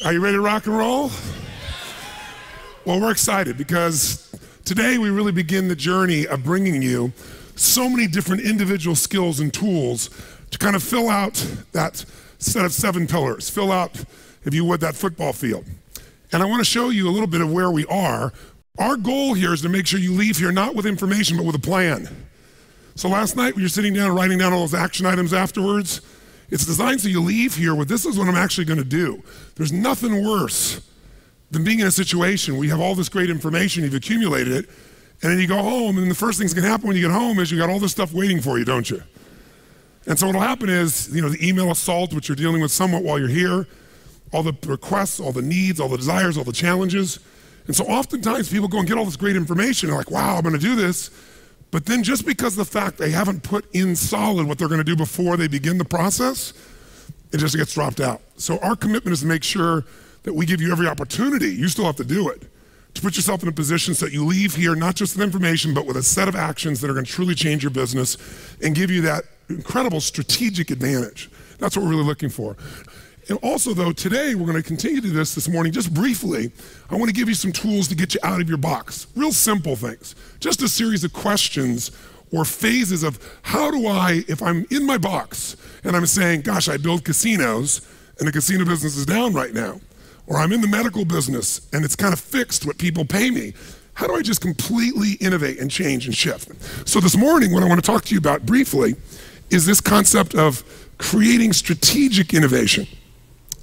Are you ready to rock and roll? Well, we're excited because today we really begin the journey of bringing you so many different individual skills and tools to kind of fill out that set of 7 pillars, fill out, if you would, that football field. And I want to show you a little bit of where we are. Our goal here is to make sure you leave here not with information, but with a plan. So last night when you're sitting down and writing down all those action items afterwards, it's designed so you leave here with, this is what I'm actually going to do. There's nothing worse than being in a situation where you have all this great information, you've accumulated it, and then you go home, and the first thing that's going to happen when you get home is you got all this stuff waiting for you, don't you? And so what'll happen is, the email assault, which you're dealing with somewhat while you're here, all the requests, all the needs, all the desires, all the challenges. And so oftentimes people go and get all this great information, they're like, wow, I'm going to do this. But then just because of the fact they haven't put in solid what they're going to do before they begin the process, it just gets dropped out. So our commitment is to make sure that we give you every opportunity, you still have to do it, to put yourself in a position so that you leave here not just with information, but with a set of actions that are going to truly change your business and give you that incredible strategic advantage. That's what we're really looking for. And also though, today we're going to continue to do this morning, just briefly. I want to give you some tools to get you out of your box. Real simple things. Just a series of questions or phases of how do I, if I'm in my box and I'm saying, gosh, I build casinos and the casino business is down right now, or I'm in the medical business and it's kind of fixed what people pay me, how do I just completely innovate and change and shift? So this morning, what I want to talk to you about briefly is this concept of creating strategic innovation.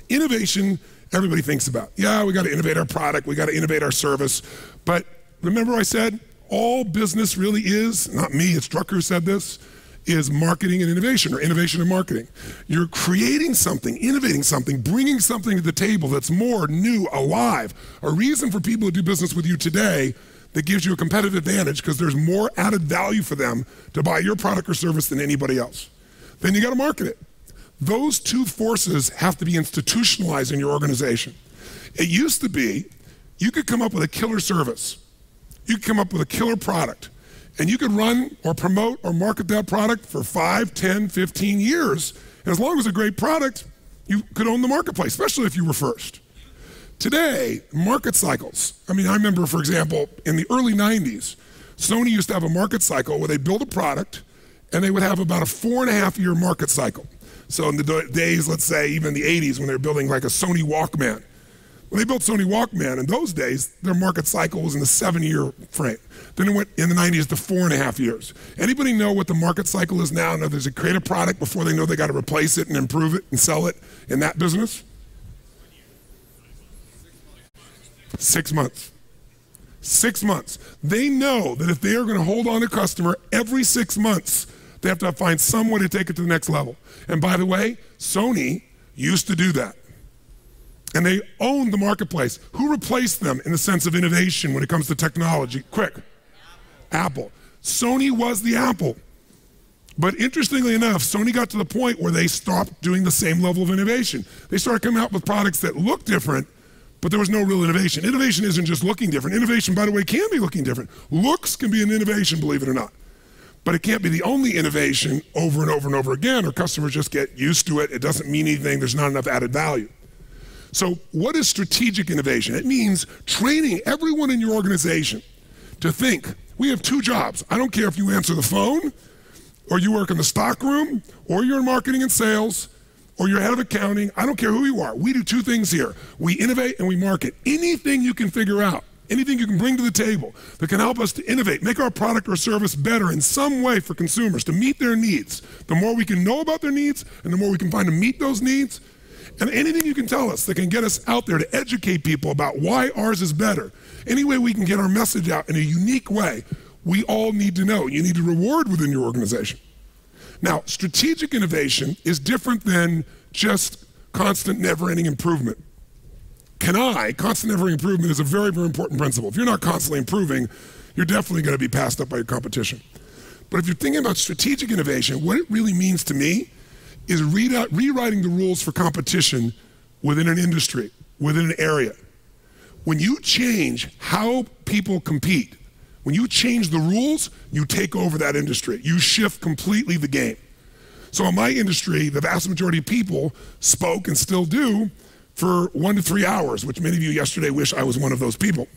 Innovation, everybody thinks about. Yeah, we got to innovate our product, we got to innovate our service. But remember I said, all business really is, not me, it's Drucker who said this, is marketing and innovation, or innovation and marketing. You're creating something, innovating something, bringing something to the table that's more new, alive, a reason for people to do business with you today that gives you a competitive advantage because there's more added value for them to buy your product or service than anybody else. Then you got to market it. Those two forces have to be institutionalized in your organization. It used to be, you could come up with a killer service. You could come up with a killer product. And you could run or promote or market that product for 5, 10, 15 years. And as long as it's a great product, you could own the marketplace, especially if you were first. Today, market cycles. I remember, for example, in the early 90s, Sony used to have a market cycle where they'd build a product and they would have about a 4.5-year market cycle. So in the days, let's say, even the 80s, when they were building like a Sony Walkman, when they built Sony Walkman, in those days, their market cycle was in the 7-year frame. Then it went in the 90s to 4.5 years. Anybody know what the market cycle is now? Now there's a create a product before they know they got to replace it and improve it and sell it in that business? 6 months. 6 months. They know that if they are going to hold on to a customer every 6 months, they have to find some way to take it to the next level. And by the way, Sony used to do that. And they owned the marketplace. Who replaced them in the sense of innovation when it comes to technology? Quick. Apple. Sony was the Apple. But interestingly enough, Sony got to the point where they stopped doing the same level of innovation. They started coming out with products that looked different, but there was no real innovation. Innovation isn't just looking different. Innovation, by the way, can be looking different. Looks can be an innovation, believe it or not. But it can't be the only innovation over and over and over again, or customers just get used to it. It doesn't mean anything. There's not enough added value. So what is strategic innovation? It means training everyone in your organization to think, we have 2 jobs. I don't care if you answer the phone, or you work in the stock room, or you're in marketing and sales, or you're head of accounting. I don't care who you are. We do 2 things here. We innovate and we market. Anything you can figure out, anything you can bring to the table that can help us to innovate, make our product or service better in some way for consumers to meet their needs. The more we can know about their needs and the more we can find to meet those needs, and anything you can tell us that can get us out there to educate people about why ours is better, any way we can get our message out in a unique way, we all need to know. You need to reward within your organization. Now, strategic innovation is different than just constant never-ending improvement. Constant never-ending improvement is a very, very important principle. If you're not constantly improving, you're definitely going to be passed up by your competition. But if you're thinking about strategic innovation, what it really means to me is rewriting the rules for competition within an industry, within an area. When you change how people compete, when you change the rules, you take over that industry. You shift completely the game. So in my industry, the vast majority of people spoke and still do for 1 to 3 hours, which many of you yesterday wish I was one of those people.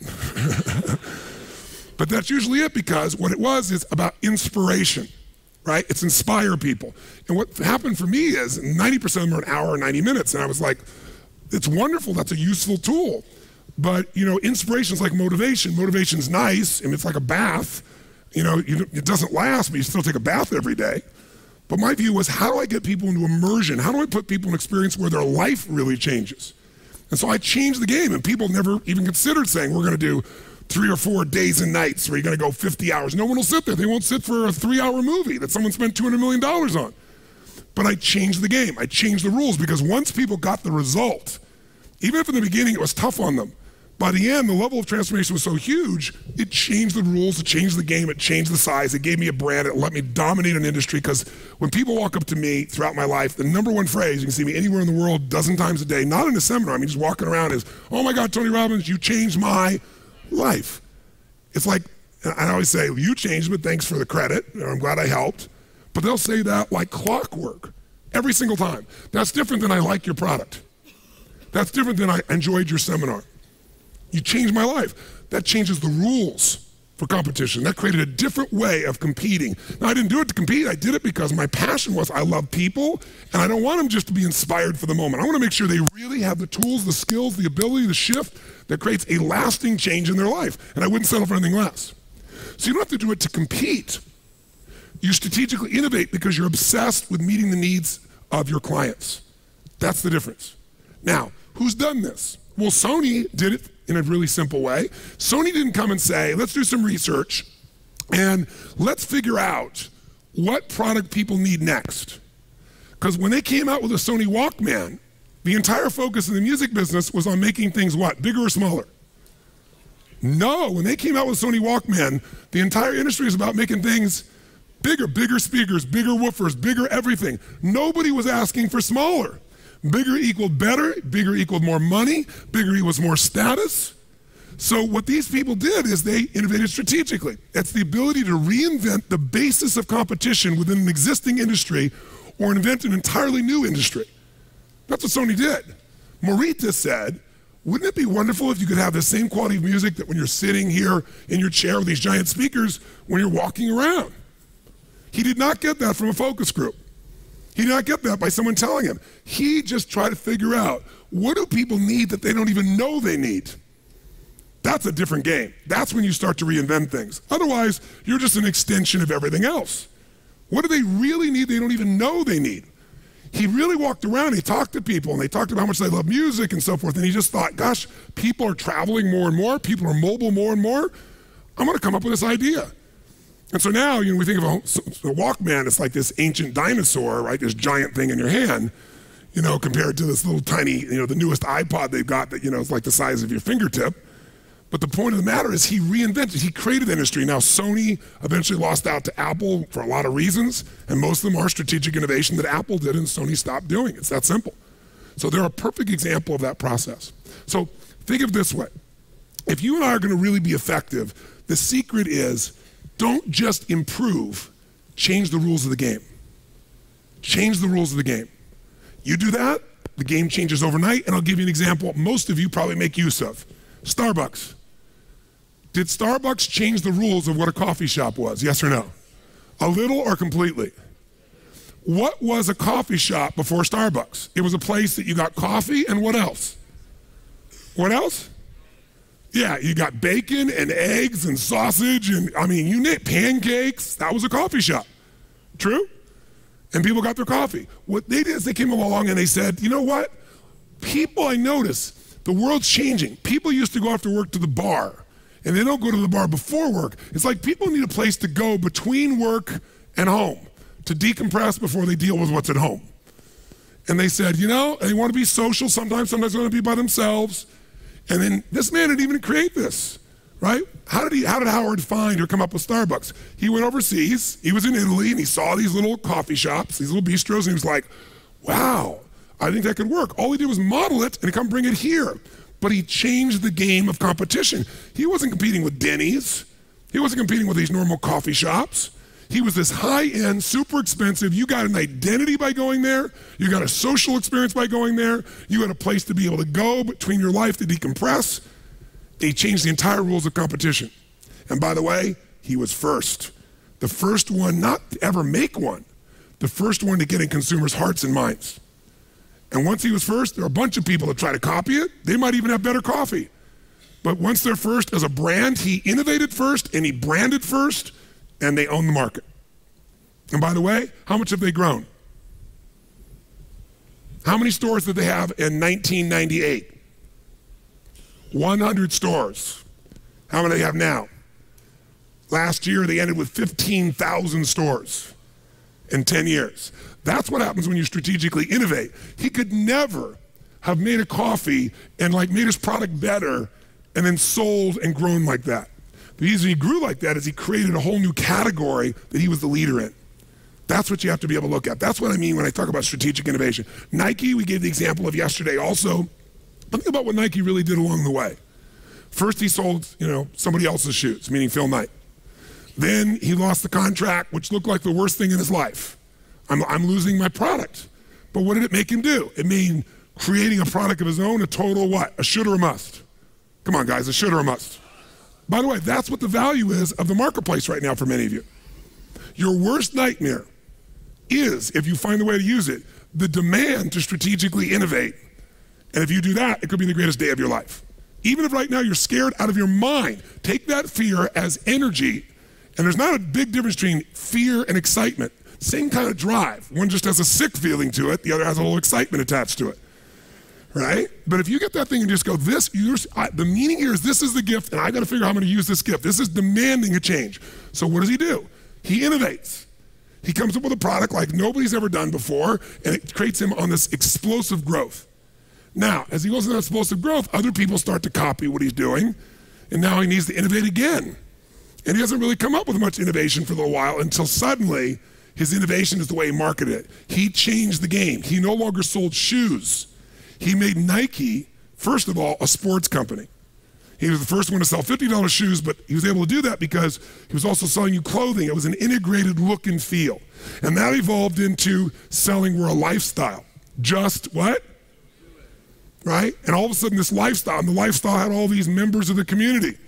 But that's usually it, because what it was is about inspiration, right? It's inspire people. And what happened for me is 90% of them are an hour or 90 minutes. And I was like, it's wonderful, that's a useful tool. But inspiration is like motivation. Motivation's nice, and it's like a bath. It doesn't last, but you still take a bath every day. But my view was, how do I get people into immersion? How do I put people in an experience where their life really changes? And so I changed the game, and people never even considered saying, we're gonna do 3 or 4 days and nights where you're gonna go 50 hours. No one will sit there. They won't sit for a 3-hour movie that someone spent $200 million on. But I changed the game. I changed the rules, because once people got the result, even if in the beginning it was tough on them, by the end, the level of transformation was so huge, it changed the rules, it changed the game, it changed the size, it gave me a brand, it let me dominate an industry. Because when people walk up to me throughout my life, the #1 phrase, you can see me anywhere in the world, dozen times a day, not in a seminar, I mean just walking around, is, oh my God, Tony Robbins, you changed my life. It's like, I always say, you changed, but thanks for the credit, I'm glad I helped. But they'll say that like clockwork, every single time. That's different than I like your product. That's different than I enjoyed your seminar. You changed my life. That changes the rules for competition. That created a different way of competing. Now, I didn't do it to compete. I did it because my passion was, I love people, and I don't want them just to be inspired for the moment. I want to make sure they really have the tools, the skills, the ability, the shift that creates a lasting change in their life. And I wouldn't settle for anything less. So you don't have to do it to compete. You strategically innovate because you're obsessed with meeting the needs of your clients. That's the difference. Now, who's done this? Well, Sony did it in a really simple way. Sony didn't come and say, let's do some research and let's figure out what product people need next. Because when they came out with a Sony Walkman, the entire focus of the music business was on making things what? Bigger or smaller? No, when they came out with Sony Walkman, the entire industry is about making things bigger, bigger speakers, bigger woofers, bigger everything. Nobody was asking for smaller. Bigger equaled better, bigger equaled more money, bigger equals more status. So what these people did is they innovated strategically. It's the ability to reinvent the basis of competition within an existing industry or invent an entirely new industry. That's what Sony did. Morita said, wouldn't it be wonderful if you could have the same quality of music that when you're sitting here in your chair with these giant speakers when you're walking around? He did not get that from a focus group. He did not get that by someone telling him. He just tried to figure out, what do people need that they don't even know they need? That's a different game. That's when you start to reinvent things. Otherwise, you're just an extension of everything else. What do they really need they don't even know they need? He really walked around, he talked to people, and they talked about how much they love music and so forth, and he just thought, gosh, people are traveling more and more, people are mobile more and more. I'm gonna come up with this idea. And so now, we think of a Walkman, it's like this ancient dinosaur, right? This giant thing in your hand, compared to this little tiny, the newest iPod they've got that, is like the size of your fingertip. But the point of the matter is he reinvented, he created the industry. Now Sony eventually lost out to Apple for a lot of reasons, and most of them are strategic innovation that Apple did and Sony stopped doing. It's that simple. So they're a perfect example of that process. So think of it this way. If you and I are gonna really be effective, the secret is, don't just improve, change the rules of the game. Change the rules of the game. You do that, the game changes overnight, and I'll give you an example most of you probably make use of. Starbucks. Did Starbucks change the rules of what a coffee shop was, yes or no? A little or completely? What was a coffee shop before Starbucks? It was a place that you got coffee and what else? What else? Yeah, you got bacon and eggs and sausage and, you name it, pancakes. That was a coffee shop. True? And people got their coffee. What they did is they came along and they said, you know what? People, I notice, the world's changing. People used to go after work to the bar, and they don't go to the bar before work. It's like people need a place to go between work and home to decompress before they deal with what's at home. And they said, they want to be social sometimes they want to be by themselves. And then this man didn't even create this, right? How did Howard find or come up with Starbucks? He went overseas, he was in Italy, and he saw these little coffee shops, these little bistros, and he was like, wow, I think that could work. All he did was model it and come bring it here. But he changed the game of competition. He wasn't competing with Denny's. He wasn't competing with these normal coffee shops. He was this high-end, super expensive. You got an identity by going there. You got a social experience by going there. You had a place to be able to go between your life to decompress. He changed the entire rules of competition. And by the way, he was first. The first one not to ever make one. The first one to get in consumers' hearts and minds. And once he was first, there are a bunch of people that try to copy it. They might even have better coffee. But once they're first as a brand, he innovated first and he branded first, and they own the market. And by the way, how much have they grown? How many stores did they have in 1998? 100 stores. How many do they have now? Last year, they ended with 15,000 stores in 10 years. That's what happens when you strategically innovate. He could never have made a coffee and like made his product better and then sold and grown like that. The reason he grew like that is he created a whole new category that he was the leader in. That's what you have to be able to look at. That's what I mean when I talk about strategic innovation. Nike, we gave the example of yesterday also. Think about what Nike really did along the way. First, he sold, somebody else's shoes, meaning Phil Knight. Then he lost the contract, which looked like the worst thing in his life. I'm losing my product. But what did it make him do? It made creating a product of his own a total what? A should or a must. Come on, guys, a should or a must. By the way, that's what the value is of the marketplace right now for many of you. Your worst nightmare is, if you find the way to use it, the demand to strategically innovate. And if you do that, it could be the greatest day of your life. Even if right now you're scared out of your mind, take that fear as energy. And there's not a big difference between fear and excitement. Same kind of drive. One just has a sick feeling to it, the other has a little excitement attached to it. Right? But if you get that thing and just go, the meaning here is this is the gift, and I got to figure out how I'm going to use this gift. This is demanding a change. So what does he do? He innovates. He comes up with a product like nobody's ever done before, and it creates him on this explosive growth. Now, as he goes into that explosive growth, other people start to copy what he's doing, and now he needs to innovate again. And he hasn't really come up with much innovation for a little while until suddenly his innovation is the way he marketed it. He changed the game. He no longer sold shoes. He made Nike, first of all, a sports company. He was the first one to sell $50 shoes, but he was able to do that because he was also selling you clothing. It was an integrated look and feel. And that evolved into selling we're a lifestyle. Just what? Right? And all of a sudden this lifestyle, and the lifestyle had all these members of the community.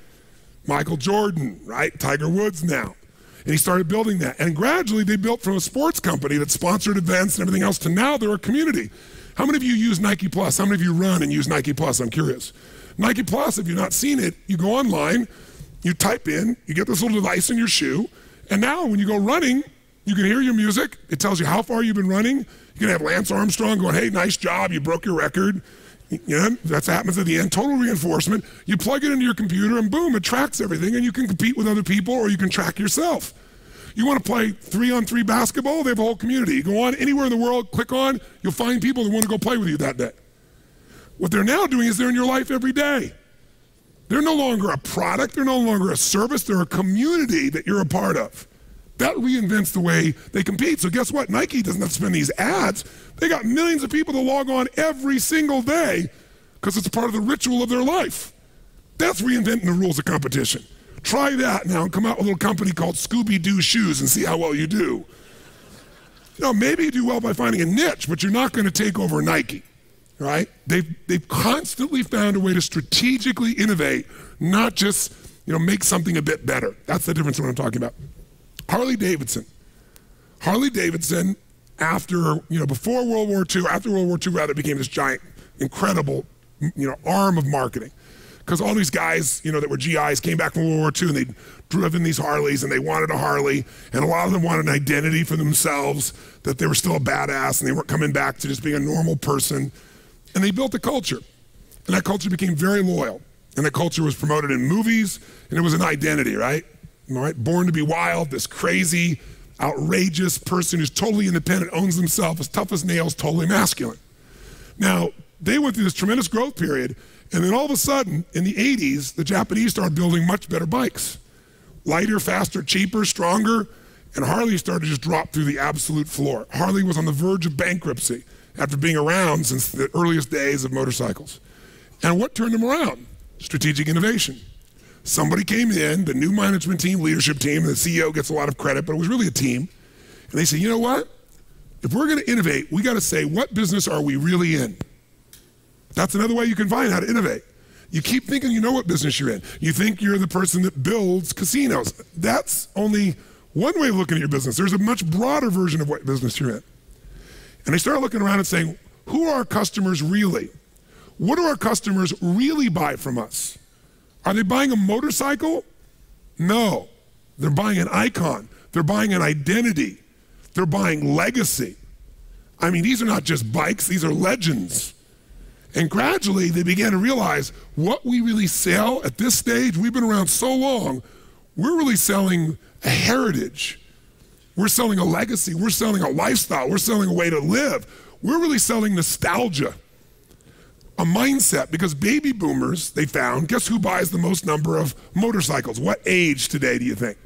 Michael Jordan, right? Tiger Woods now. And he started building that. And gradually they built from a sports company that sponsored events and everything else to now they're a community. How many of you use Nike Plus? How many of you run and use Nike Plus? I'm curious. Nike Plus, if you've not seen it, you go online, you type in, you get this little device in your shoe, and now when you go running, you can hear your music. It tells you how far you've been running. You can have Lance Armstrong going, hey, nice job, you broke your record. That happens at the end, total reinforcement. You plug it into your computer and boom, it tracks everything and you can compete with other people or you can track yourself. You want to play 3-on-3 basketball? They have a whole community. You go on anywhere in the world, click on, you'll find people that want to go play with you that day. What they're now doing is they're in your life every day. They're no longer a product, they're no longer a service, they're a community that you're a part of. That reinvents the way they compete. So guess what? Nike doesn't have to spend these ads. They got millions of people to log on every single day because it's a part of the ritual of their life. That's reinventing the rules of competition. Try that now and come out with a little company called Scooby-Doo Shoes and see how well you do. Maybe you do well by finding a niche, but you're not going to take over Nike, right? They've constantly found a way to strategically innovate, not just make something a bit better. That's the difference in what I'm talking about. Harley Davidson, after, before World War II, after World War II rather, became this giant, incredible, arm of marketing. Because all these guys, that were GIs came back from World War II and they'd driven these Harleys and they wanted a Harley. And a lot of them wanted an identity for themselves, that they were still a badass and they weren't coming back to just being a normal person. And they built a culture. And that culture became very loyal. And that culture was promoted in movies and it was an identity, right? All right, born to be wild, this crazy, outrageous person who's totally independent, owns himself, as tough as nails, totally masculine. Now, they went through this tremendous growth period, and then all of a sudden, in the 80s, the Japanese started building much better bikes. Lighter, faster, cheaper, stronger, and Harley started to just drop through the absolute floor. Harley was on the verge of bankruptcy after being around since the earliest days of motorcycles. And what turned them around? Strategic innovation. somebody came in, the new management team, leadership team, the CEO gets a lot of credit, but it was really a team. And they said, you know what? If we're going to innovate, we got to say, what business are we really in? That's another way you can find how to innovate. You keep thinking you know what business you're in. You think you're the person that builds casinos. That's only one way of looking at your business. There's a much broader version of what business you're in. And I started looking around and saying, who are our customers really? What do our customers really buy from us? Are they buying a motorcycle? No. They're buying an icon. They're buying an identity. They're buying legacy. I mean, these are not just bikes, these are legends. And gradually they began to realize what we really sell at this stage, we've been around so long, we're really selling a heritage. We're selling a legacy. We're selling a lifestyle. We're selling a way to live. We're really selling nostalgia, a mindset, because baby boomers, they found, guess who buys the most number of motorcycles? What age today do you think?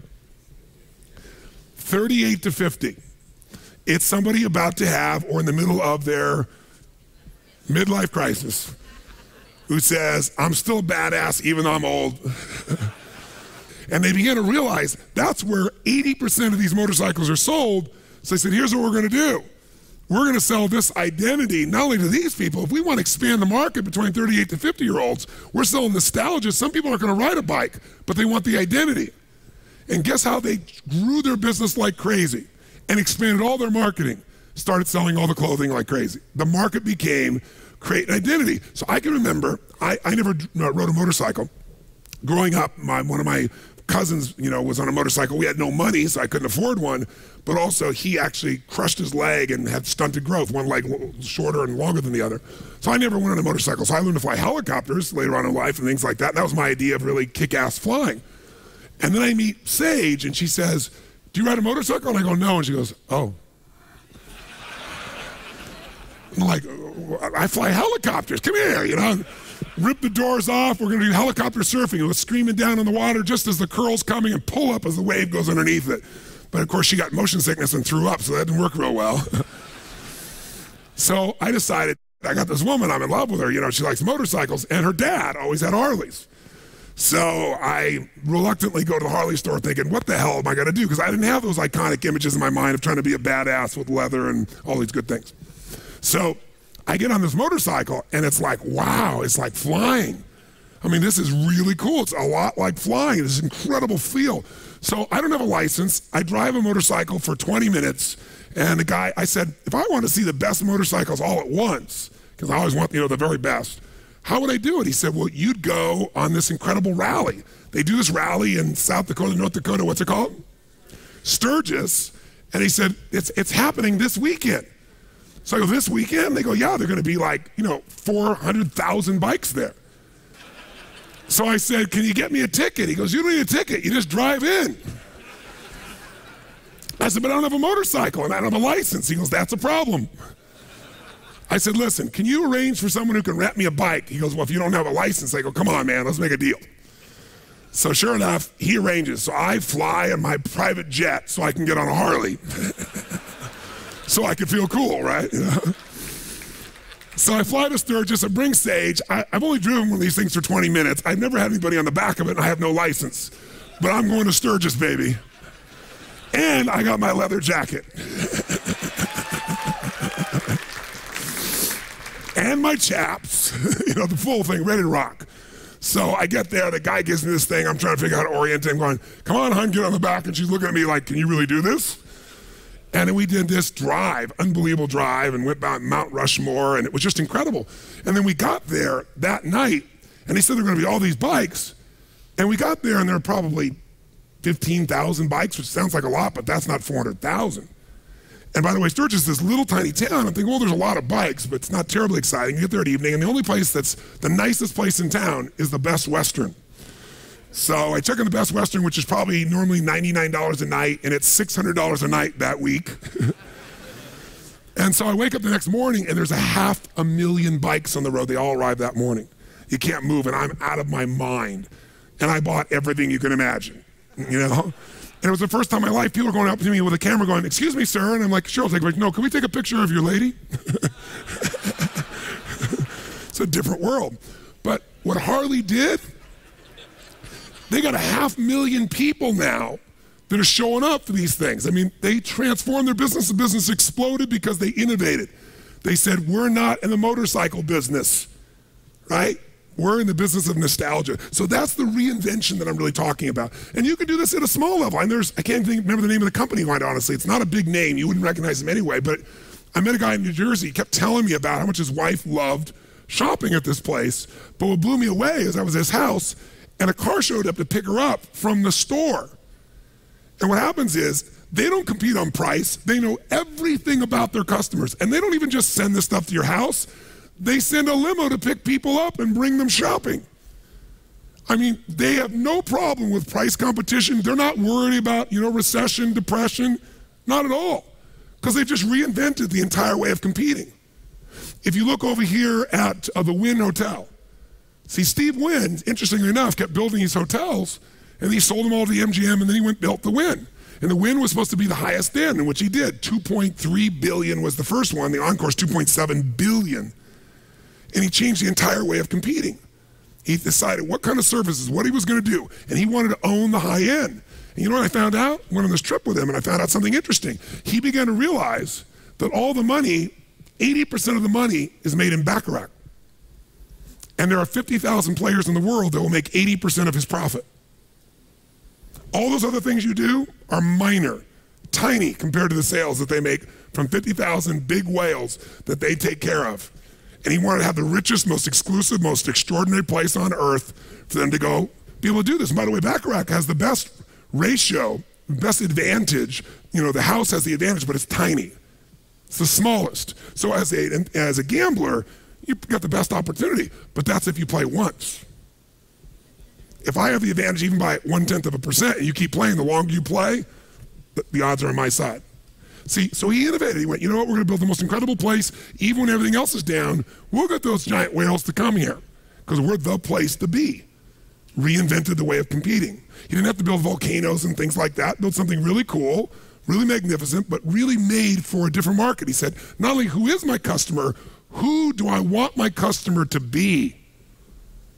38 to 50. It's somebody about to have or in the middle of their midlife crisis who says, I'm still a badass even though I'm old. And they began to realize that's where 80% of these motorcycles are sold. So they said, here's what we're going to do. We're going to sell this identity not only to these people, if we want to expand the market between 38 to 50-year-olds, we're selling nostalgia. Some people aren't going to ride a bike, but they want the identity. And guess how they grew their business like crazy and expanded all their marketing, started selling all the clothing like crazy. The market became create an identity. So I can remember, I never rode a motorcycle. Growing up, one of my cousins, was on a motorcycle. We had no money, so I couldn't afford one, but also he actually crushed his leg and had stunted growth, one leg shorter and longer than the other. So I never went on a motorcycle. So I learned to fly helicopters later on in life and things like that. And that was my idea of really kick-ass flying. And then I meet Sage and she says, do you ride a motorcycle? And I go, no. And she goes, oh. I'm like, I fly helicopters. Come here, Rip the doors off. We're going to do helicopter surfing. We're screaming down on the water just as the curl's coming and pull up as the wave goes underneath it. But of course, she got motion sickness and threw up, so that didn't work real well. So I decided, I got this woman, I'm in love with her. She likes motorcycles, and her dad always had Harleys. So I reluctantly go to the Harley store thinking, what the hell am I going to do? Because I didn't have those iconic images in my mind of trying to be a badass with leather and all these good things. So I get on this motorcycle and it's like, wow, it's like flying. I mean, this is really cool. It's a lot like flying. It's an incredible feel. So I don't have a license. I drive a motorcycle for 20 minutes. And the guy, I said, if I want to see the best motorcycles all at once, because I always want, the very best, how would I do it? He said, well, you'd go on this incredible rally. They do this rally in South Dakota, North Dakota, what's it called? Sturgis. And he said, it's happening this weekend. So I go, this weekend? They go, yeah, they're going to be like, 400,000 bikes there. So I said, can you get me a ticket? He goes, you don't need a ticket. You just drive in. I said, but I don't have a motorcycle and I don't have a license. He goes, that's a problem. I said, listen, can you arrange for someone who can rent me a bike? He goes, well, if you don't have a license. I go, come on, man, let's make a deal. So sure enough, he arranges. So I fly in my private jet so I can get on a Harley. So I could feel cool, right? So I fly to Sturgis and bring Sage. I've only driven one of these things for 20 minutes. I've never had anybody on the back of it and I have no license. But I'm going to Sturgis, baby. And I got my leather jacket. And my chaps, the full thing, ready to rock. So I get there, the guy gives me this thing, I'm trying to figure out how to orient him, going, come on, hon, get on the back. And she's looking at me like, can you really do this? And then we did this drive, unbelievable drive, and went down Mount Rushmore, and it was just incredible. And then we got there that night, and they said there were going to be all these bikes. And we got there, and there were probably 15,000 bikes, which sounds like a lot, but that's not 400,000. And by the way, Sturgis is this little tiny town. I'm thinking, well, there's a lot of bikes, but it's not terribly exciting. You get there at evening, and the only place that's the nicest place in town is the Best Western. So I check on the Best Western, which is probably normally $99 a night, and it's $600 a night that week. And so I wake up the next morning, and there's 500,000 bikes on the road. They all arrive that morning. You can't move, and I'm out of my mind. And I bought everything you can imagine, And it was the first time in my life people were going up to me with a camera going, excuse me, sir. And I'm like, sure, I'll take a picture. No, can we take a picture of your lady? It's a different world. But what Harley did They got 500,000 people now that are showing up for these things. I mean, they transformed their business. The business exploded because they innovated. They said, we're not in the motorcycle business, right? We're in the business of nostalgia. So that's the reinvention that I'm really talking about. And you can do this at a small level. And I can't remember the name of the company, quite honestly. It's not a big name. You wouldn't recognize him anyway. But I met a guy in New Jersey. He kept telling me about how much his wife loved shopping at this place. But what blew me away is I was at his house, and a car showed up to pick her up from the store. And what happens is they don't compete on price. They know everything about their customers. And they don't even just send this stuff to your house. They send a limo to pick people up and bring them shopping. I mean, they have no problem with price competition. They're not worried about, recession, depression, not at all. Because they've just reinvented the entire way of competing. If you look over here at the Wynn Hotel, see, Steve Wynn, interestingly enough, kept building these hotels, and he sold them all to the MGM, and then he went and built the Wynn. And the Wynn was supposed to be the highest end, which he did. 2.3 billion was the first one. The Encore's 2.7 billion. And he changed the entire way of competing. He decided what kind of services, what he was going to do, and he wanted to own the high end. And you know what I found out? I went on this trip with him, and I found out something interesting. He began to realize that all the money, 80% of the money, is made in Baccarat. And there are 50,000 players in the world that will make 80% of his profit. All those other things you do are minor, tiny compared to the sales that they make from 50,000 big whales that they take care of. And he wanted to have the richest, most exclusive, most extraordinary place on earth for them to go be able to do this. And by the way, Baccarat has the best ratio, best advantage. The house has the advantage, but it's tiny. It's the smallest. So as a gambler, you've got the best opportunity, but that's if you play once. If I have the advantage even by 0.1%, and you keep playing, the longer you play, the odds are on my side. See, so he innovated. He went, you know what, we're going to build the most incredible place. Even when everything else is down, we'll get those giant whales to come here because we're the place to be. Reinvented the way of competing. He didn't have to build volcanoes and things like that. Built something really cool, really magnificent, but really made for a different market. He said, not only who is my customer, who do I want my customer to be?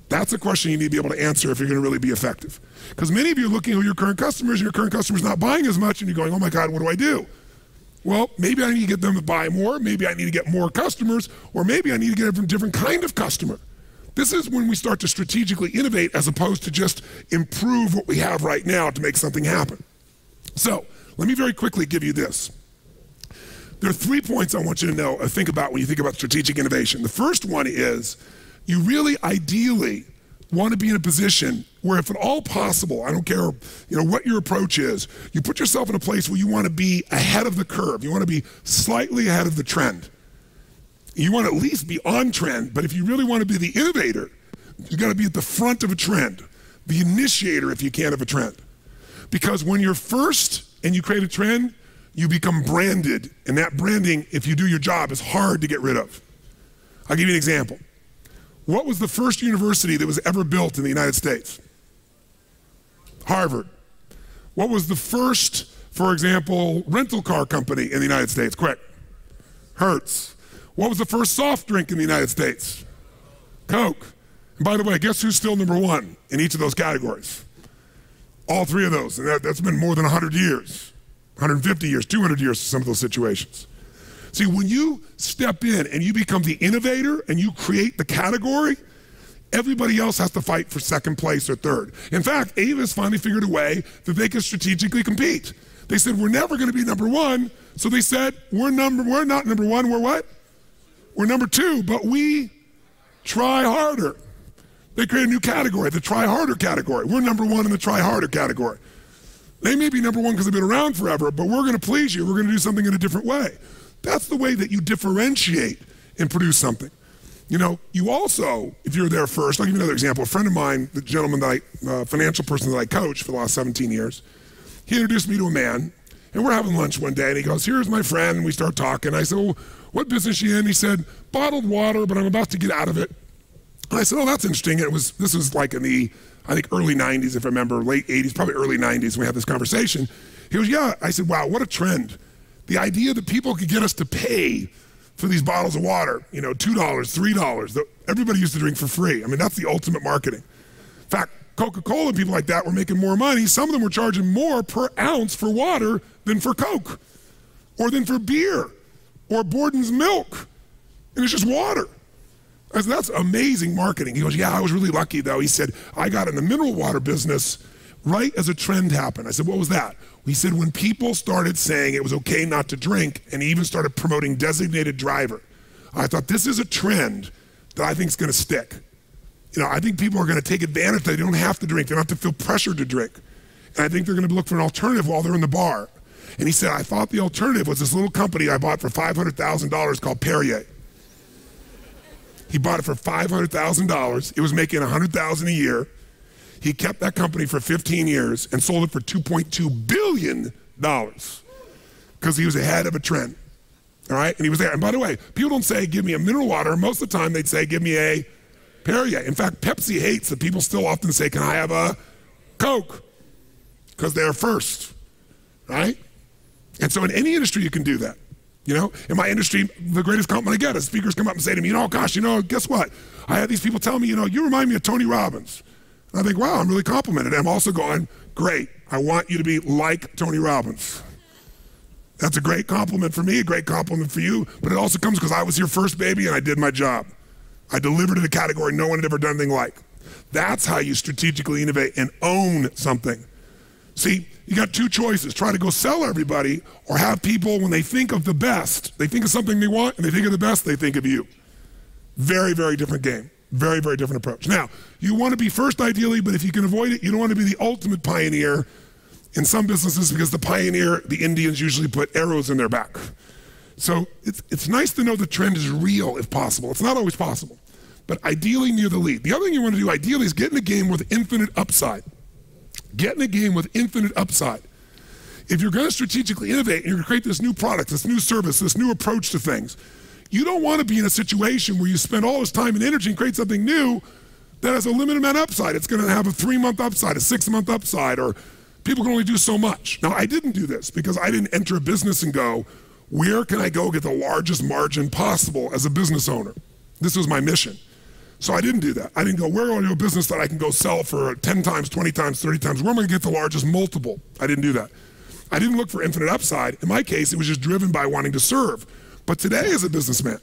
That's a question you need to be able to answer if you're going to really be effective. Because many of you are looking at your current customers, and your current customer's not buying as much, and you're going, oh my God, what do I do? Well, maybe I need to get them to buy more, maybe I need to get more customers, or maybe I need to get a different kind of customer. This is when we start to strategically innovate as opposed to just improve what we have right now to make something happen. So, let me very quickly give you this. There are 3 points I want you to know, think about when you think about strategic innovation. The first one is, you really ideally want to be in a position where, if at all possible, I don't care what your approach is, you put yourself in a place where you want to be ahead of the curve. You want to be slightly ahead of the trend. You want to at least be on trend, but if you really want to be the innovator, you got to be at the front of a trend, the initiator, if you can, of a trend. Because when you're first and you create a trend, you become branded, and that branding, if you do your job, is hard to get rid of. I'll give you an example. What was the first university that was ever built in the United States? Harvard. What was the first, for example, rental car company in the United States? Quick. Hertz. What was the first soft drink in the United States? Coke. And by the way, guess who's still number one in each of those categories? All three of those. And that's been more than 100 years, 150 years, 200 years for some of those situations. See, when you step in and you become the innovator and you create the category, everybody else has to fight for second place or third. In fact, Avis finally figured a way that they could strategically compete. They said, we're never going to be number one. So they said, we're not number one, we're what? We're number two, but we try harder. They created a new category, the try harder category. We're number one in the try harder category. They may be number one because they've been around forever, but we're going to please you. We're going to do something in a different way. That's the way that you differentiate and produce something. You also, if you're there first, I'll give you another example. A friend of mine, the gentleman that financial person that I coached for the last 17 years, he introduced me to a man, and we're having lunch one day, and he goes, here's my friend, and we start talking. I said, well, what business are you in? He said, bottled water, but I'm about to get out of it. And I said, oh, that's interesting. And this was like in the, I think, early 90s, if I remember, late 80s, probably early 90s, when we had this conversation. He goes, yeah. I said, wow, what a trend. The idea that people could get us to pay for these bottles of water, $2, $3, that everybody used to drink for free. I mean, that's the ultimate marketing. In fact, Coca-Cola and people like that were making more money. Some of them were charging more per ounce for water than for Coke, or than for beer, or Borden's milk. And it's just water. I said, that's amazing marketing. He goes, yeah, I was really lucky though. He said, I got in the mineral water business right as a trend happened. I said, what was that? He said, when people started saying it was okay not to drink, and he even started promoting designated driver. I thought, this is a trend that I think is gonna stick. You know, I think people are gonna take advantage that they don't have to drink. They don't have to feel pressured to drink. And I think they're gonna look for an alternative while they're in the bar. And he said, I thought the alternative was this little company I bought for $500,000 called Perrier. He bought it for $500,000. It was making $100,000 a year. He kept that company for 15 years and sold it for $2.2 billion because he was ahead of a trend. All right, and he was there. And by the way, people don't say, give me a mineral water. Most of the time they'd say, give me a Perrier. In fact, Pepsi hates that people still often say, can I have a Coke? Because they're first, right? And so in any industry you can do that. You know, in my industry, the greatest compliment I get is speakers come up and say to me, you know, gosh, you know, guess what? I have these people tell me, you know, you remind me of Tony Robbins. And I think, wow, I'm really complimented. I'm also going, great, I want you to be like Tony Robbins. That's a great compliment for me, a great compliment for you, but it also comes because I was here first, baby, and I did my job. I delivered in a category no one had ever done anything like. That's how you strategically innovate and own something. See, you got two choices. Try to go sell everybody, or have people, when they think of the best, they think of something they want, and they think of the best, they think of you. Very, very different game. Very, very different approach. Now, you want to be first ideally, but if you can avoid it, you don't want to be the ultimate pioneer in some businesses, because the pioneer, the Indians usually put arrows in their back. So it's nice to know the trend is real if possible. It's not always possible, but ideally near the lead. The other thing you want to do ideally is get in a game with infinite upside. Get in a game with infinite upside. If you're going to strategically innovate and you're going to create this new product, this new service, this new approach to things, you don't want to be in a situation where you spend all this time and energy and create something new that has a limited amount of upside. It's going to have a 3-month upside, a 6-month upside, or people can only do so much. Now, I didn't do this because I didn't enter a business and go, where can I go get the largest margin possible as a business owner? This was my mission. So I didn't do that. I didn't go, where do I do a business that I can go sell for 10 times, 20 times, 30 times? Where am I gonna get the largest multiple? I didn't do that. I didn't look for infinite upside. In my case, it was just driven by wanting to serve. But today as a businessman,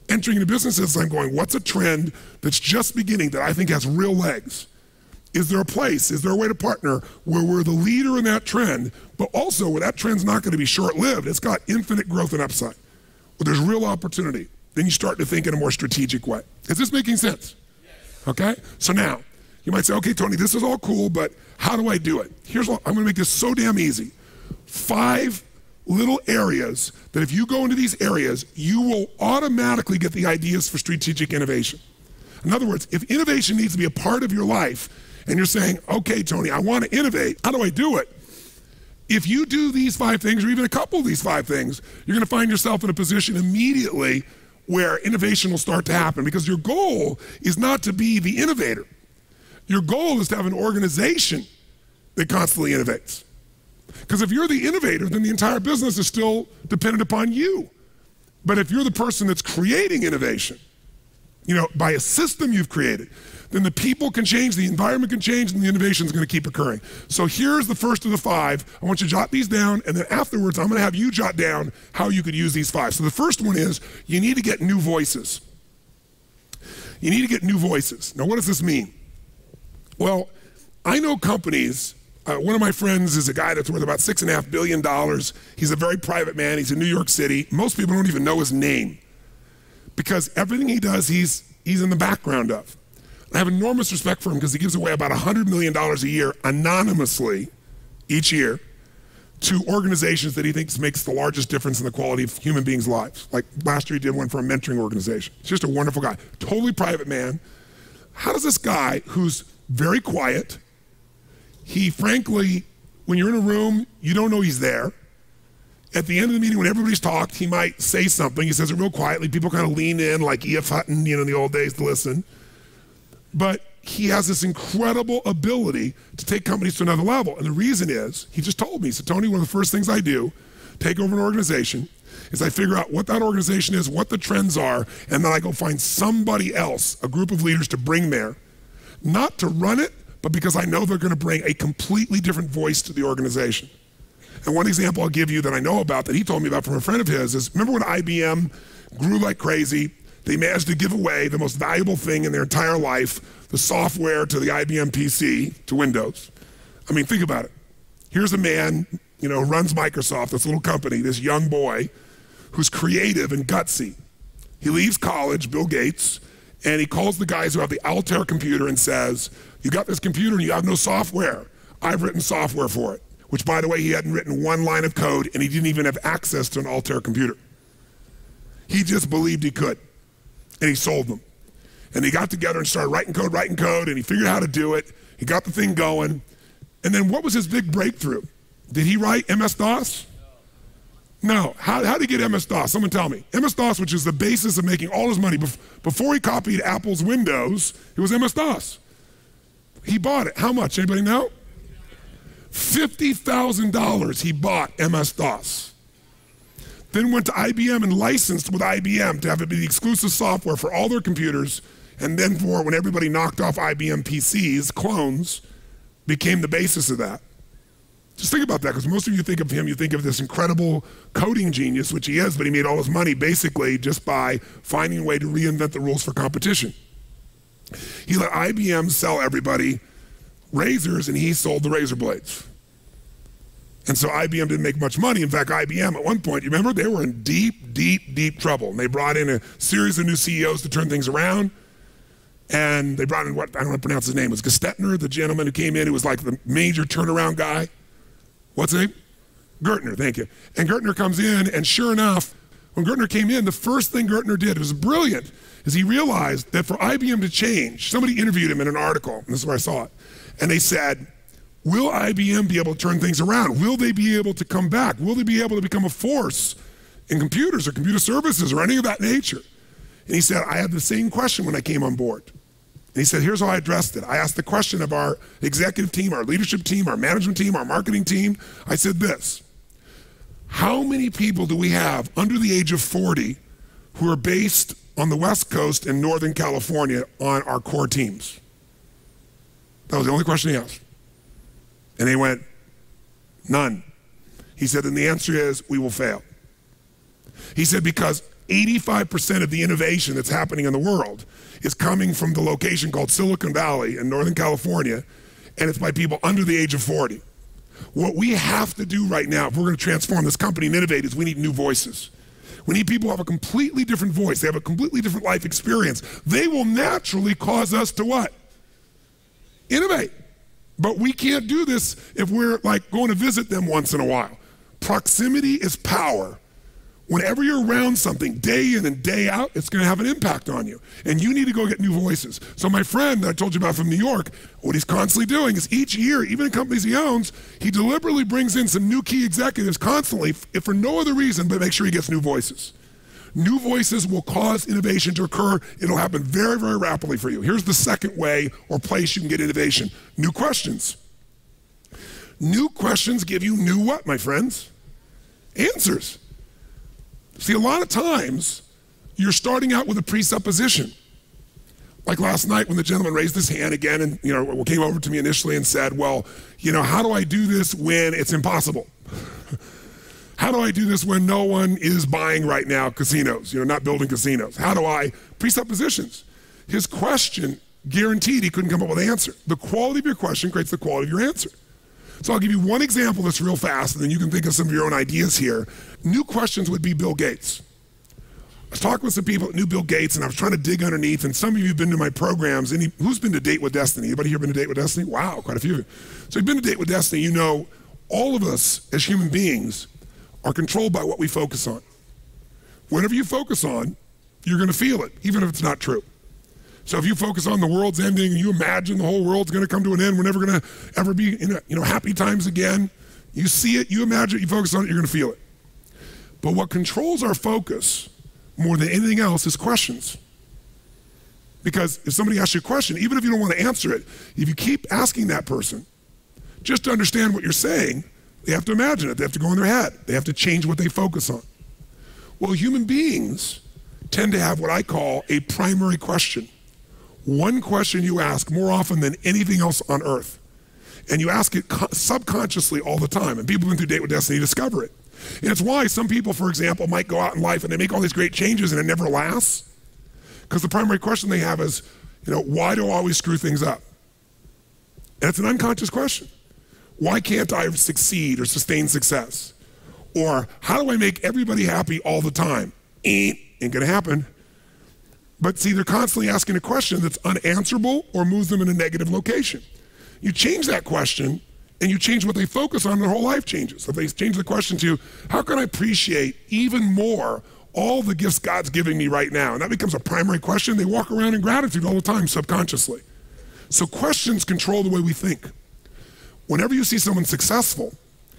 entering into businesses, I'm going, what's a trend that's just beginning that I think has real legs? Is there a place, is there a way to partner where we're the leader in that trend, but also where that trend's not gonna be short-lived, it's got infinite growth and upside, where there's real opportunity. Then you start to think in a more strategic way. Is this making sense? Yes. Okay, so now, you might say, okay, Tony, this is all cool, but how do I do it? Here's what, I'm gonna make this so damn easy. 5 little areas that if you go into these areas, you will automatically get the ideas for strategic innovation. In other words, if innovation needs to be a part of your life, and you're saying, okay, Tony, I wanna innovate, how do I do it? If you do these 5 things, or even a couple of these 5 things, you're gonna find yourself in a position immediately where innovation will start to happen, because your goal is not to be the innovator. Your goal is to have an organization that constantly innovates. Because if you're the innovator, then the entire business is still dependent upon you. But if you're the person that's creating innovation, you know, by a system you've created, then the people can change, the environment can change, and the innovation is going to keep occurring. So here's the first of the 5. I want you to jot these down, and then afterwards, I'm going to have you jot down how you could use these 5. So the first one is, you need to get new voices. You need to get new voices. Now, what does this mean? Well, I know companies, one of my friends is a guy that's worth about $6.5 billion. He's a very private man. He's in New York City. Most people don't even know his name, because everything he does, he's in the background of. I have enormous respect for him because he gives away about $100 million a year anonymously each year to organizations that he thinks makes the largest difference in the quality of human beings' lives. Like last year he did one for a mentoring organization. He's just a wonderful guy, totally private man. How does this guy, who's very quiet, he frankly, when you're in a room, you don't know he's there. At the end of the meeting, when everybody's talked, he might say something. He says it real quietly. People kind of lean in like E.F. Hutton, you know, in the old days to listen. But he has this incredible ability to take companies to another level. And the reason is, he just told me, he said, Tony, one of the first things I do, take over an organization, is I figure out what that organization is, what the trends are, and then I go find somebody else, a group of leaders to bring there, not to run it, but because I know they're going to bring a completely different voice to the organization. And one example I'll give you that I know about that he told me about from a friend of his is, remember when IBM grew like crazy? They managed to give away the most valuable thing in their entire life, the software to the IBM PC, to Windows. I mean, think about it. Here's a man, who runs Microsoft, this little company, this young boy who's creative and gutsy. He leaves college, Bill Gates, and he calls the guys who have the Altair computer and says, you got this computer and you have no software. I've written software for it, which, by the way, he hadn't written one line of code, and he didn't even have access to an Altair computer. He just believed he could, and he sold them. And they got together and started writing code, and he figured out how to do it. He got the thing going. And then what was his big breakthrough? Did he write MS-DOS? No. How did he get MS-DOS? Someone tell me. MS-DOS, which is the basis of making all his money. Before he copied Apple's Windows, it was MS-DOS. He bought it. How much? Anybody know? $50,000 he bought MS-DOS. Then went to IBM and licensed with IBM to have it be the exclusive software for all their computers, and then for when everybody knocked off IBM PCs, clones, became the basis of that. Just think about that, because most of you think of him, you think of this incredible coding genius, which he is, but he made all his money basically just by finding a way to reinvent the rules for competition. He let IBM sell everybody razors, and he sold the razor blades. And so IBM didn't make much money. In fact, IBM at one point, you remember, they were in deep, deep, deep trouble. And they brought in a series of new CEOs to turn things around. And they brought in what, I don't know how to pronounce his name, it was Gestetner, the gentleman who came in, who was like the major turnaround guy. What's his name? Gertner, thank you. And Gertner comes in, and sure enough, when Gertner came in, the first thing Gertner did, it was brilliant, is he realized that for IBM to change, somebody interviewed him in an article, and this is where I saw it, and they said, will IBM be able to turn things around? Will they be able to come back? Will they be able to become a force in computers or computer services or anything of that nature? And he said, I had the same question when I came on board. And he said, here's how I addressed it. I asked the question of our executive team, our leadership team, our management team, our marketing team. I said this: how many people do we have under the age of 40 who are based on the West Coast and Northern California on our core teams? That was the only question he asked. And they went, none. He said, and the answer is, we will fail. He said, because 85% of the innovation that's happening in the world is coming from the location called Silicon Valley in Northern California, and it's by people under the age of 40. What we have to do right now, if we're going to transform this company and innovate, is we need new voices. We need people who have a completely different voice. They have a completely different life experience. They will naturally cause us to what? Innovate. But we can't do this if we're like going to visit them once in a while. Proximity is power. Whenever you're around something day in and day out, it's going to have an impact on you. And you need to go get new voices. So my friend that I told you about from New York, what he's constantly doing is each year, even in companies he owns, he deliberately brings in some new key executives constantly, if for no other reason, but make sure he gets new voices. New voices will cause innovation to occur. It'll happen very, very rapidly for you. Here's the second way or place you can get innovation. New questions. New questions give you new what, my friends? Answers. See, a lot of times, you're starting out with a presupposition. Like last night when the gentleman raised his hand again and came over to me initially and said, well, how do I do this when it's impossible? How do I do this when no one is buying right now casinos, not building casinos? How do I? Presuppositions. His question guaranteed he couldn't come up with an answer. The quality of your question creates the quality of your answer. So I'll give you one example that's real fast, and then you can think of some of your own ideas here. New questions would be Bill Gates. I was talking with some people that knew Bill Gates, and I was trying to dig underneath, and some of you have been to my programs. Who's been to Date with Destiny? Anybody here been to Date with Destiny? Wow, quite a few. So you've been to Date with Destiny, all of us as human beings are controlled by what we focus on. Whatever you focus on, you're going to feel it, even if it's not true. So if you focus on the world's ending and you imagine the whole world's going to come to an end, we're never going to ever be in happy times again, you see it, you imagine it, you focus on it, you're going to feel it. But what controls our focus more than anything else is questions. Because if somebody asks you a question, even if you don't want to answer it, if you keep asking that person, just to understand what you're saying, they have to imagine it. They have to go in their head. They have to change what they focus on. Well, human beings tend to have what I call a primary question. one question you ask more often than anything else on earth. And you ask it subconsciously all the time. And people who through Date with Destiny discover it. And it's why some people, for example, might go out in life and they make all these great changes and it never lasts. Because the primary question they have is, why do I always screw things up? And it's an unconscious question. Why can't I succeed or sustain success? Or how do I make everybody happy all the time? Ain't gonna happen. But see, they're constantly asking a question that's unanswerable or moves them in a negative location. You change that question and you change what they focus on, their whole life changes. So if they change the question to, how can I appreciate even more all the gifts God's giving me right now? And that becomes a primary question. They walk around in gratitude all the time subconsciously. So questions control the way we think. Whenever you see someone successful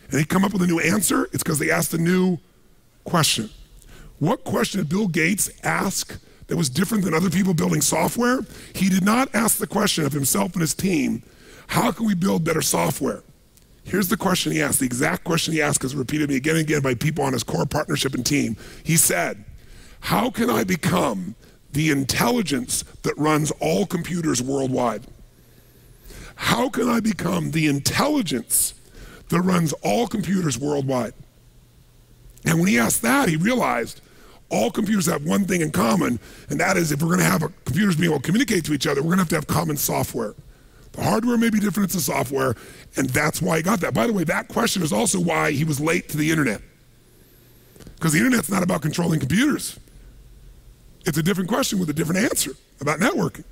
and they come up with a new answer, it's because they asked a new question. What question did Bill Gates ask that was different than other people building software? He did not ask the question of himself and his team, how can we build better software? Here's the question he asked, the exact question he asked, because repeated me again and again by people on his core partnership and team. He said, how can I become the intelligence that runs all computers worldwide? How can I become the intelligence that runs all computers worldwide? And when he asked that, he realized all computers have one thing in common, and that is if we're going to have computers being able to communicate to each other, we're going to have common software. The hardware may be different, it's the software, and that's why he got that. By the way, that question is also why he was late to the internet. Because the internet's not about controlling computers. It's a different question with a different answer about networking.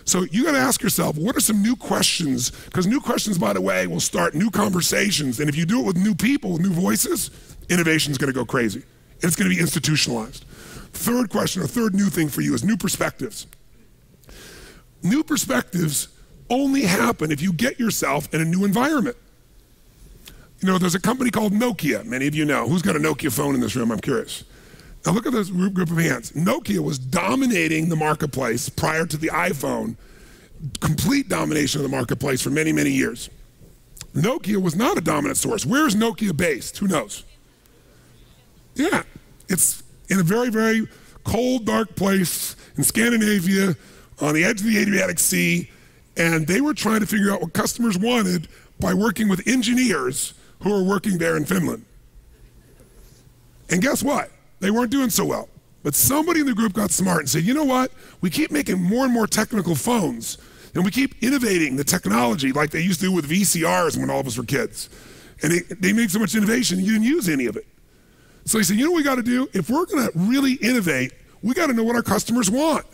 So you got to ask yourself, what are some new questions? Because new questions, by the way, will start new conversations. And if you do it with new people, with new voices, innovation is going to go crazy. And it's going to be institutionalized. Third question, or third new thing for you is new perspectives. New perspectives only happen if you get yourself in a new environment. There's a company called Nokia, many of you know. Who's got a Nokia phone in this room? I'm curious. Now look at this group of hands. Nokia was dominating the marketplace prior to the iPhone, complete domination of the marketplace for many, many years. Nokia was not a dominant source. Where is Nokia based? Who knows? Yeah, it's in a very, very cold, dark place in Scandinavia on the edge of the Adriatic Sea, and they were trying to figure out what customers wanted by working with engineers who were working there in Finland. And guess what? They weren't doing so well. But somebody in the group got smart and said, you know what? We keep making more and more technical phones, and we keep innovating the technology like they used to do with VCRs when all of us were kids. And they made so much innovation, you didn't use any of it. So he said, you know what we got to do? If we're going to really innovate, we got to know what our customers want.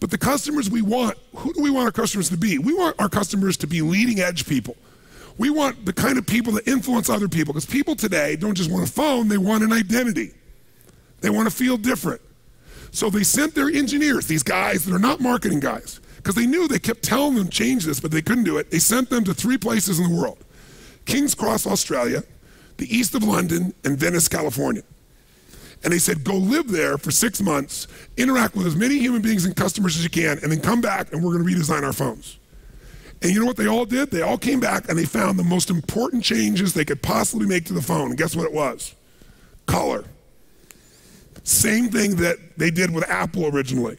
But the customers we want, who do we want our customers to be? We want our customers to be leading edge people. We want the kind of people that influence other people, because people today don't just want a phone, they want an identity. They want to feel different. So they sent their engineers, these guys that are not marketing guys, because they knew they kept telling them change this, but they couldn't do it. They sent them to 3 places in the world: King's Cross, Australia, the east of London, and Venice, California. And they said, go live there for 6 months, interact with as many human beings and customers as you can, and then come back and we're going to redesign our phones. And you know what they all did? They all came back and they found the most important changes they could possibly make to the phone. And guess what it was? Color. Same thing that they did with Apple originally.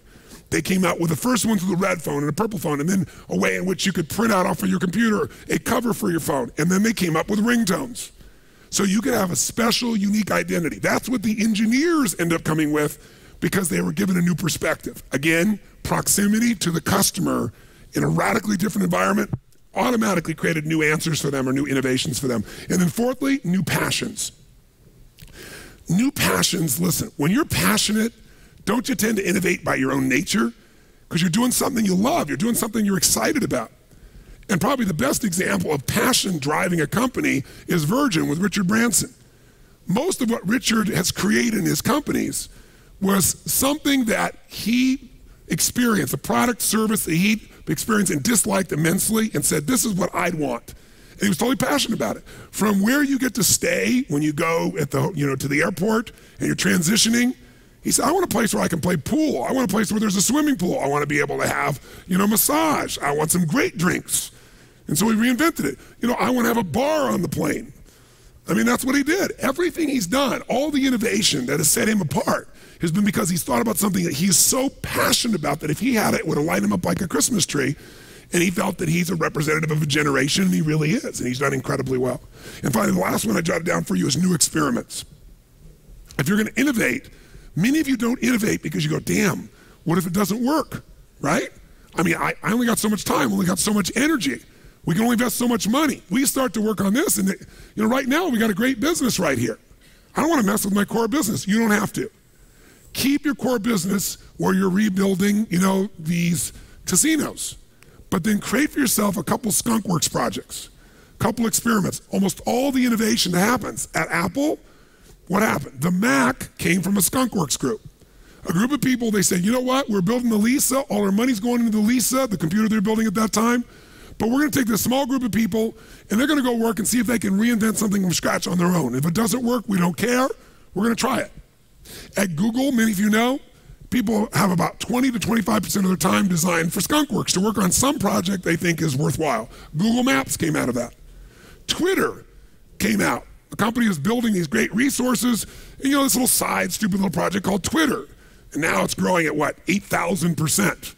They came out with the first ones with a red phone and a purple phone, and then a way in which you could print out off of your computer a cover for your phone. And then they came up with ringtones. So you could have a special, unique identity. That's what the engineers end up coming with, because they were given a new perspective. Again, proximity to the customer in a radically different environment automatically created new answers for them or new innovations for them. And then fourthly, new passions. New passions, listen, when you're passionate, don't you tend to innovate by your own nature? Because you're doing something you love, you're doing something you're excited about. And probably the best example of passion driving a company is Virgin with Richard Branson. Most of what Richard has created in his companies was something that he experienced, a product, service that he experienced and disliked immensely, and said, this is what I'd want. And he was totally passionate about it. From where you get to stay when you go at the, to the airport and you're transitioning, he said, I want a place where I can play pool. I want a place where there's a swimming pool. I want to be able to have, massage. I want some great drinks. And so he reinvented it. I want to have a bar on the plane. I mean, that's what he did. Everything he's done, all the innovation that has set him apart has been because he's thought about something that he's so passionate about that if he had it, it would have lighted him up like a Christmas tree. And he felt that he's a representative of a generation, and he really is, and he's done incredibly well. And finally, the last one I jotted down for you is new experiments. If you're going to innovate, many of you don't innovate because you go, damn, what if it doesn't work, right? I mean, I only got so much time, only got so much energy. We can only invest so much money. We start to work on this, and right now we got a great business right here. I don't want to mess with my core business. You don't have to. Keep your core business where you're rebuilding, these casinos. But then create for yourself a couple skunkworks projects, a couple experiments. Almost all the innovation that happens at Apple, what happened? The Mac came from a skunkworks group. A group of people, they say, you know what? We're building the Lisa. All our money's going into the Lisa, the computer they're building at that time. But we're going to take this small group of people, and they're going to go work and see if they can reinvent something from scratch on their own. If it doesn't work, we don't care. We're going to try it. At Google, many of you know, people have about 20 to 25% of their time designed for skunkworks to work on some project they think is worthwhile. Google Maps came out of that. Twitter came out. The company is building these great resources, and this little stupid little project called Twitter. And now it's growing at what, 8,000%.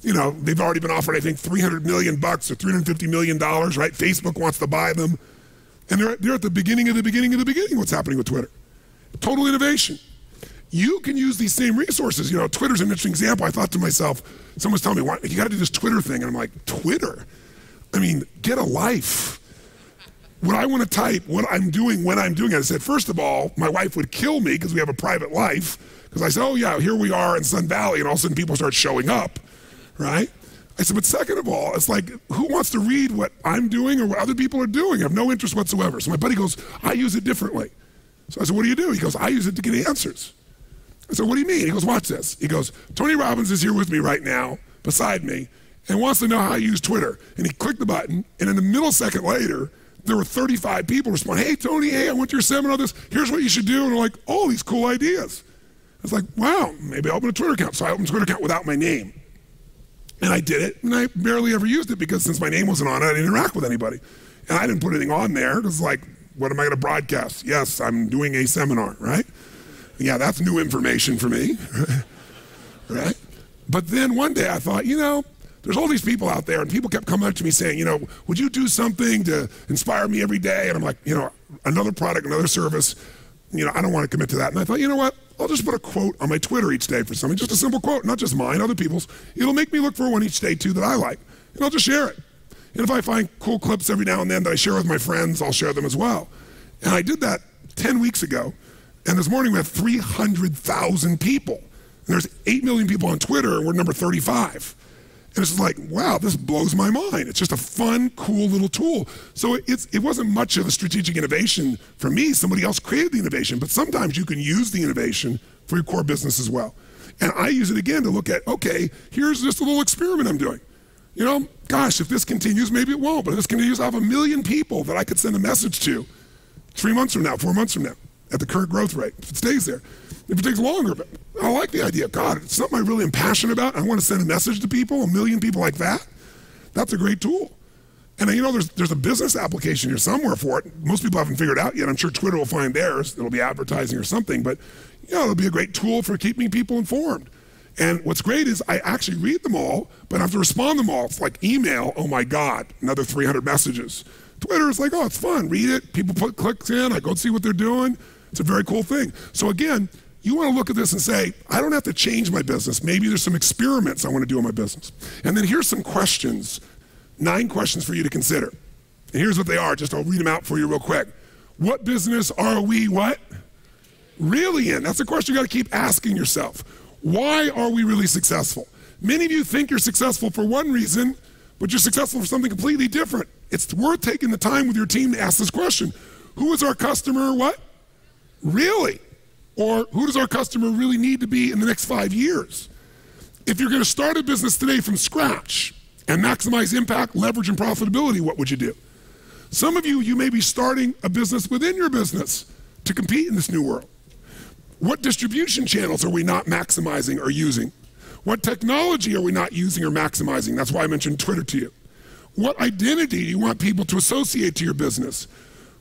They've already been offered, I think, $300 million or $350 million, right? Facebook wants to buy them. And they're at the beginning of the beginning of the beginning, what's happening with Twitter. Total innovation. You can use these same resources. Twitter's an interesting example. I thought to myself, someone was telling me, you got to do this Twitter thing. And I'm like, Twitter? I mean, get a life. When I want to type what I'm doing when I'm doing it, I said, first of all, my wife would kill me because we have a private life. Because I said, oh yeah, here we are in Sun Valley, and all of a sudden people start showing up, right? I said, but second of all, it's like, who wants to read what I'm doing or what other people are doing? I have no interest whatsoever. So my buddy goes, I use it differently. So I said, what do you do? He goes, I use it to get answers. I said, what do you mean? He goes, watch this. He goes, Tony Robbins is here with me right now, beside me, and wants to know how I use Twitter. And he clicked the button, and in the millisecond later, there were 35 people respond, hey, Tony, hey, I went to your seminar, here's what you should do. And they're like, oh, these cool ideas. I was like, wow, maybe I'll open a Twitter account. So I opened a Twitter account without my name. And I did it, and I barely ever used it because since my name wasn't on it, I didn't interact with anybody. And I didn't put anything on there. It was like, what am I going to broadcast? Yes, I'm doing a seminar, right? Yeah, that's new information for me, right? But then one day I thought, there's all these people out there, and people kept coming up to me saying, would you do something to inspire me every day? And I'm like, another product, another service, I don't want to commit to that. And I thought, you know what? I'll just put a quote on my Twitter each day for something, just a simple quote, not just mine, other people's. It'll make me look for one each day too that I like, and I'll just share it. And if I find cool clips every now and then that I share with my friends, I'll share them as well. And I did that 10 weeks ago. And this morning we have 300,000 people. And there's 8 million people on Twitter, and we're number 35. And it's just like, wow, this blows my mind. It's just a fun, cool little tool. So it wasn't much of a strategic innovation for me. Somebody else created the innovation. But sometimes you can use the innovation for your core business as well. And I use it again to look at, okay, here's just a little experiment I'm doing. Gosh, if this continues, maybe it won't. But if this continues, I have 1 million people that I could send a message to 3 months from now, 4 months from now, at the current growth rate, if it stays there. If it takes longer, but I like the idea. God, it's something I really am passionate about. I want to send a message to people, 1 million people like that. That's a great tool. And there's a business application here somewhere for it. Most people haven't figured it out yet. I'm sure Twitter will find theirs. It'll be advertising or something, but it'll be a great tool for keeping people informed. And what's great is I actually read them all, but I have to respond to them all. It's like email, oh my God, another 300 messages. Twitter is like, oh, it's fun, read it. People put clicks in, I go see what they're doing. It's a very cool thing. So again, you want to look at this and say, I don't have to change my business. Maybe there's some experiments I want to do in my business. And then here's some questions, 9 questions for you to consider. And here's what they are, just I'll read them out for you real quick. What business are we really in? That's a question you got to keep asking yourself. Why are we really successful? Many of you think you're successful for one reason, but you're successful for something completely different. It's worth taking the time with your team to ask this question. Who is our customer, really? Or who does our customer really need to be in the next 5 years? If you're going to start a business today from scratch and maximize impact, leverage, and profitability, what would you do? Some of you may be starting a business within your business to compete in this new world. What distribution channels are we not maximizing or using? What technology are we not using or maximizing? That's why I mentioned Twitter to you. What identity do you want people to associate to your business?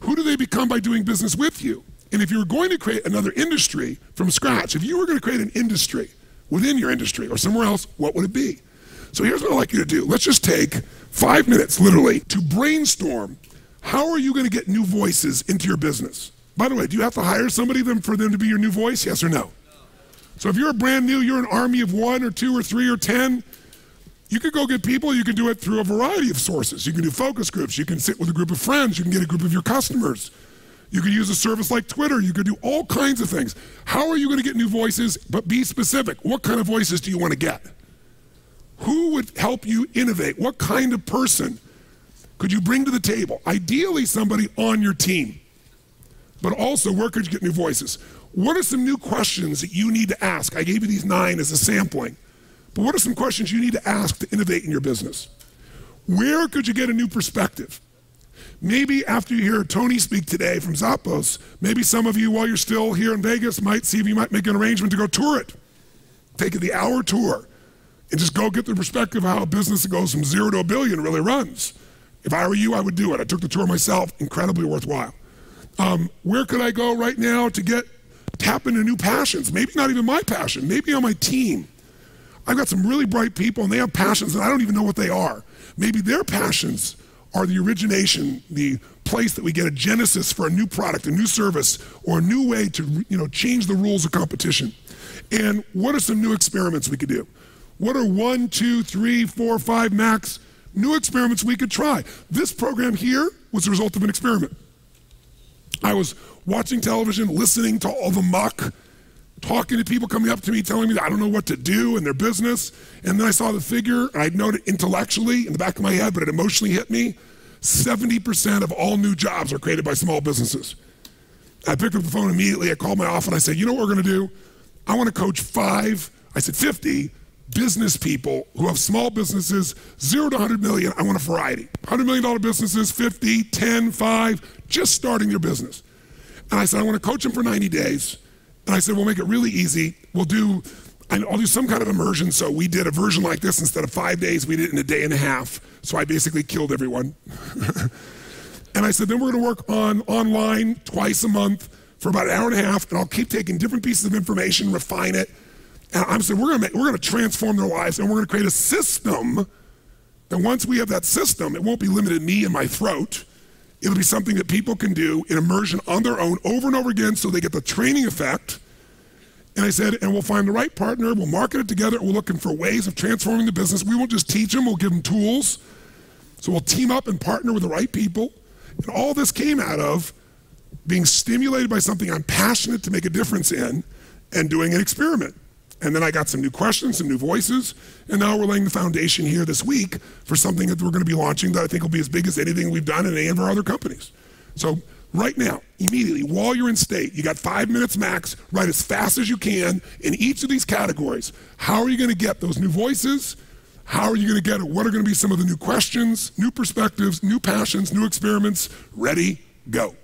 Who do they become by doing business with you? And if you were going to create another industry from scratch, if you were going to create an industry within your industry or somewhere else, what would it be? So here's what I'd like you to do. Let's just take 5 minutes, literally, to brainstorm. How are you going to get new voices into your business? By the way, do you have to hire somebody for them to be your new voice? Yes or no? So if you're brand new, you're an army of 1 or 2 or 3 or 10, you could go get people. You can do it through a variety of sources. You can do focus groups. You can sit with a group of friends. You can get a group of your customers. You could use a service like Twitter. You could do all kinds of things. How are you going to get new voices? But be specific. What kind of voices do you want to get? Who would help you innovate? What kind of person could you bring to the table? Ideally, somebody on your team. But also, where could you get new voices? What are some new questions that you need to ask? I gave you these 9 as a sampling. But what are some questions you need to ask to innovate in your business? Where could you get a new perspective? Maybe after you hear Tony speak today from Zappos, maybe some of you, while you're still here in Vegas, might see if you might make an arrangement to go tour it. Take the hour tour and just go get the perspective of how a business that goes from 0 to $1 billion really runs. If I were you, I would do it. I took the tour myself, incredibly worthwhile. Where could I go right now to tap into new passions? Maybe not even my passion, maybe on my team. I've got some really bright people and they have passions and I don't even know what they are. Maybe their passions are the origination, the place that we get a genesis for a new product, a new service, or a new way to change the rules of competition. And what are some new experiments we could do? What are 1, 2, 3, 4, 5 max new experiments we could try? This program here was the result of an experiment. I was watching television, listening to all the muck, talking to people coming up to me, telling me that I don't know what to do in their business. And then I saw the figure, and I'd known it intellectually in the back of my head, but it emotionally hit me. 70% of all new jobs are created by small businesses. I picked up the phone immediately. I called my office and I said, you know what we're going to do? I want to coach 50 business people who have small businesses, 0 to 100 million. I want a variety. $100 million businesses, 50, 10, 5, just starting their business. And I said, I want to coach them for 90 days. And I said, we'll make it really easy. I'll do some kind of immersion. So we did a version like this. Instead of 5 days, we did it in a day and a half. So I basically killed everyone. And I said, then we're going to work online twice a month for about an hour and a half. And I'll keep taking different pieces of information, refine it. And I said, we're going to transform their lives. And we're going to create a system. And once we have that system, it won't be limited to me and my throat. It'll be something that people can do in immersion on their own over and over again so they get the training effect. And I said, and we'll find the right partner, we'll market it together, we're looking for ways of transforming the business. We won't just teach them, we'll give them tools. So we'll team up and partner with the right people. And all this came out of being stimulated by something I'm passionate to make a difference in and doing an experiment. And then I got some new questions, some new voices, and now we're laying the foundation here this week for something that we're going to be launching that I think will be as big as anything we've done in any of our other companies. So right now, immediately, while you're in state, you got 5 minutes max, write as fast as you can in each of these categories. How are you going to get those new voices? How are you going to get it? What are going to be some of the new questions, new perspectives, new passions, new experiments? Ready, go.